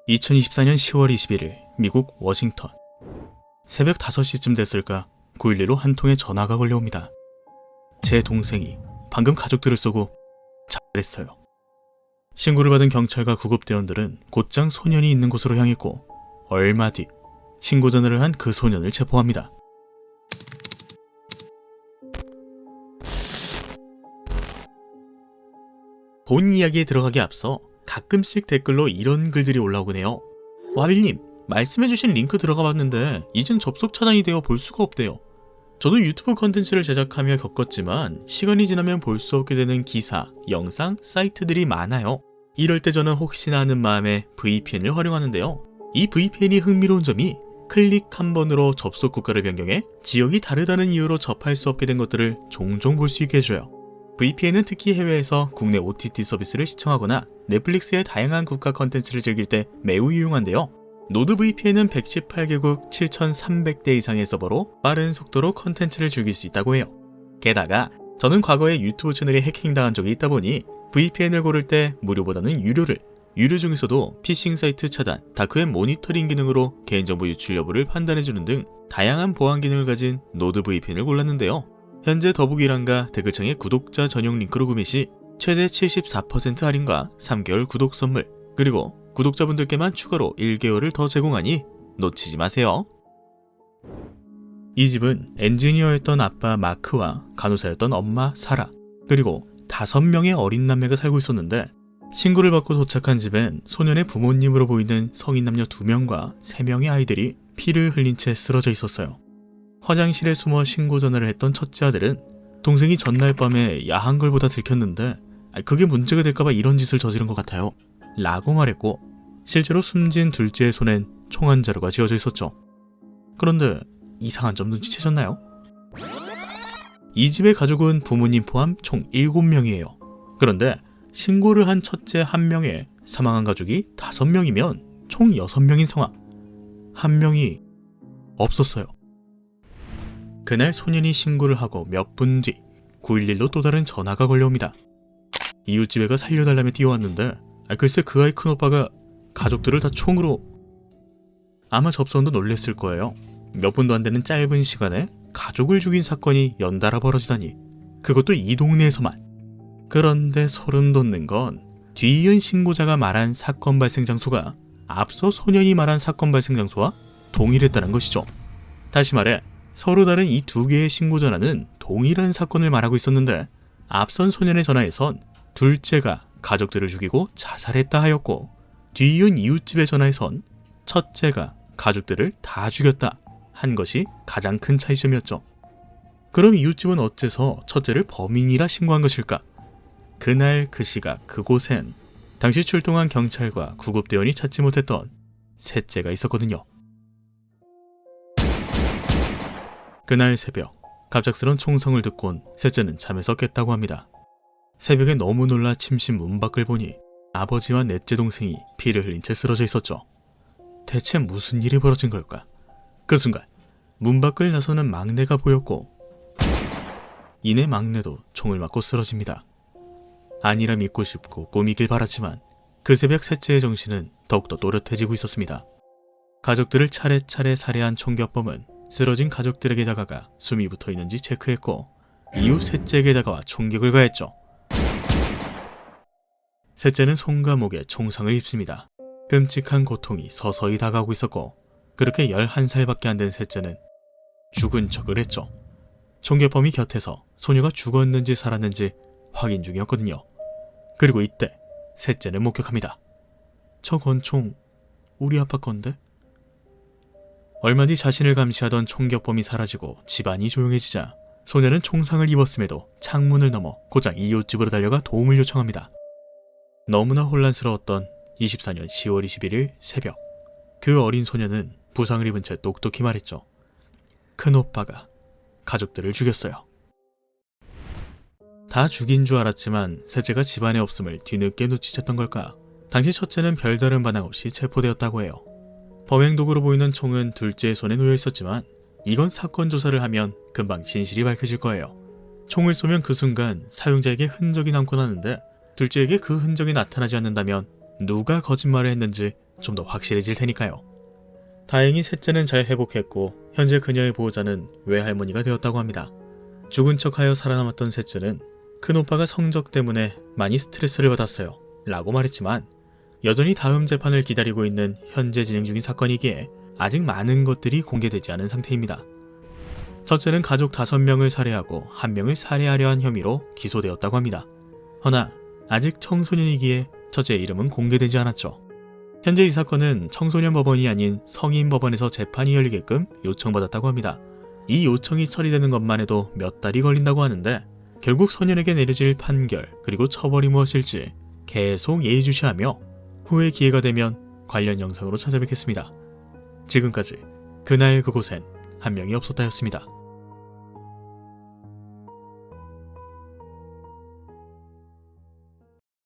2024년 10월 21일 미국 워싱턴. 새벽 5시쯤 됐을까 911로 한 통의 전화가 걸려옵니다. 제 동생이 방금 가족들을 쏘고 자살했어요. 신고를 받은 경찰과 구급대원들은 곧장 소년이 있는 곳으로 향했고 얼마 뒤 신고 전화를 한 그 소년을 체포합니다. 본 이야기에 들어가기 앞서 가끔씩 댓글로 이런 글들이 올라오곤 해요. 와빌님, 말씀해주신 링크 들어가 봤는데 이젠 접속 차단이 되어 볼 수가 없대요. 저도 유튜브 컨텐츠를 제작하며 겪었지만 시간이 지나면 볼 수 없게 되는 기사, 영상, 사이트들이 많아요. 이럴 때 저는 혹시나 하는 마음에 VPN을 활용하는데요. 이 VPN이 흥미로운 점이 클릭 한 번으로 접속 국가를 변경해 지역이 다르다는 이유로 접할 수 없게 된 것들을 종종 볼 수 있게 해줘요. VPN은 특히 해외에서 국내 OTT 서비스를 시청하거나 넷플릭스의 다양한 국가 컨텐츠를 즐길 때 매우 유용한데요. 노드VPN은 118개국 7,300대 이상의 서버로 빠른 속도로 컨텐츠를 즐길 수 있다고 해요. 게다가 저는 과거에 유튜브 채널이 해킹당한 적이 있다 보니 VPN을 고를 때 무료보다는 유료 중에서도 피싱 사이트 차단, 다크웹 모니터링 기능으로 개인정보 유출 여부를 판단해주는 등 다양한 보안 기능을 가진 노드VPN을 골랐는데요. 현재 더보기란과 댓글창에 구독자 전용 링크로 구매 시 최대 74% 할인과 3개월 구독 선물, 그리고 구독자분들께만 추가로 1개월을 더 제공하니 놓치지 마세요. 이 집은 엔지니어였던 아빠 마크와 간호사였던 엄마 사라, 그리고 5명의 어린 남매가 살고 있었는데 신고를 받고 도착한 집엔 소년의 부모님으로 보이는 성인 남녀 2명과 3명의 아이들이 피를 흘린 채 쓰러져 있었어요. 화장실에 숨어 신고 전화를 했던 첫째 아들은 동생이 전날 밤에 야한 걸 보다 들켰는데 그게 문제가 될까봐 이런 짓을 저지른 것 같아요 라고 말했고, 실제로 숨진 둘째의 손엔 총 한 자루가 쥐어져 있었죠. 그런데 이상한 점 눈치채셨나요? 이 집의 가족은 부모님 포함 총 7명이에요. 그런데 신고를 한 첫째 1명에 사망한 가족이 5명이면 총 6명인 상황. 1명이 없었어요. 그날 소년이 신고를 하고 몇 분 뒤 911로 또 다른 전화가 걸려옵니다. 이웃집애가 살려달라며 뛰어왔는데 글쎄 그 아이 큰오빠가 가족들을 다 총으로... 아마 접선도 놀랬을 거예요. 몇 분도 안 되는 짧은 시간에 가족을 죽인 사건이 연달아 벌어지다니, 그것도 이 동네에서만. 그런데 소름 돋는 건 뒤이은 신고자가 말한 사건 발생 장소가 앞서 소년이 말한 사건 발생 장소와 동일했다는 것이죠. 다시 말해 서로 다른 이 2개의 신고 전화는 동일한 사건을 말하고 있었는데 앞선 소년의 전화에선 둘째가 가족들을 죽이고 자살했다 하였고, 뒤이은 이웃집의 전화에선 첫째가 가족들을 다 죽였다 한 것이 가장 큰 차이점이었죠. 그럼 이웃집은 어째서 첫째를 범인이라 신고한 것일까? 그날 그 시각 그곳엔 당시 출동한 경찰과 구급대원이 찾지 못했던 셋째가 있었거든요. 그날 새벽 갑작스런 총성을 듣곤 셋째는 잠에서 깼다고 합니다. 새벽에 너무 놀라 침실 문 밖을 보니 아버지와 넷째 동생이 피를 흘린 채 쓰러져 있었죠. 대체 무슨 일이 벌어진 걸까? 그 순간 문 밖을 나서는 막내가 보였고 이내 막내도 총을 맞고 쓰러집니다. 아니라 믿고 싶고 꿈이길 바랐지만 그 새벽 셋째의 정신은 더욱더 또렷해지고 있었습니다. 가족들을 차례차례 살해한 총격범은 쓰러진 가족들에게 다가가 숨이 붙어있는지 체크했고 이후 셋째에게 다가와 총격을 가했죠. 셋째는 손과 목에 총상을 입습니다. 끔찍한 고통이 서서히 다가오고 있었고 그렇게 11살밖에 안 된 셋째는 죽은 척을 했죠. 총격범이 곁에서 소녀가 죽었는지 살았는지 확인 중이었거든요. 그리고 이때 셋째는 목격합니다. 저 권총 우리 아빠 건데? 얼마 뒤 자신을 감시하던 총격범이 사라지고 집안이 조용해지자 소녀는 총상을 입었음에도 창문을 넘어 고작 이웃집으로 달려가 도움을 요청합니다. 너무나 혼란스러웠던 24년 10월 21일 새벽, 그 어린 소녀는 부상을 입은 채 똑똑히 말했죠. 큰오빠가 가족들을 죽였어요. 다 죽인 줄 알았지만 셋째가 집안에 없음을 뒤늦게 눈치챘던 걸까? 당시 첫째는 별다른 반항 없이 체포되었다고 해요. 범행 도구로 보이는 총은 둘째의 손에 놓여 있었지만 이건 사건 조사를 하면 금방 진실이 밝혀질 거예요. 총을 쏘면 그 순간 사용자에게 흔적이 남곤 하는데 둘째에게 그 흔적이 나타나지 않는다면 누가 거짓말을 했는지 좀 더 확실해질 테니까요. 다행히 셋째는 잘 회복했고 현재 그녀의 보호자는 외할머니가 되었다고 합니다. 죽은 척하여 살아남았던 셋째는 큰오빠가 성적 때문에 많이 스트레스를 받았어요 라고 말했지만 여전히 다음 재판을 기다리고 있는 현재 진행 중인 사건이기에 아직 많은 것들이 공개되지 않은 상태입니다. 첫째는 가족 5명을 살해하고 1명을 살해하려 한 혐의로 기소되었다고 합니다. 허나 아직 청소년이기에 첫째의 이름은 공개되지 않았죠. 현재 이 사건은 청소년 법원이 아닌 성인 법원에서 재판이 열리게끔 요청받았다고 합니다. 이 요청이 처리되는 것만 해도 몇 달이 걸린다고 하는데 결국 소년에게 내려질 판결 그리고 처벌이 무엇일지 계속 예의주시하며 후에 기회가 되면 관련 영상으로 찾아뵙겠습니다. 지금까지 그날 그곳엔 한 명이 없었다였습니다.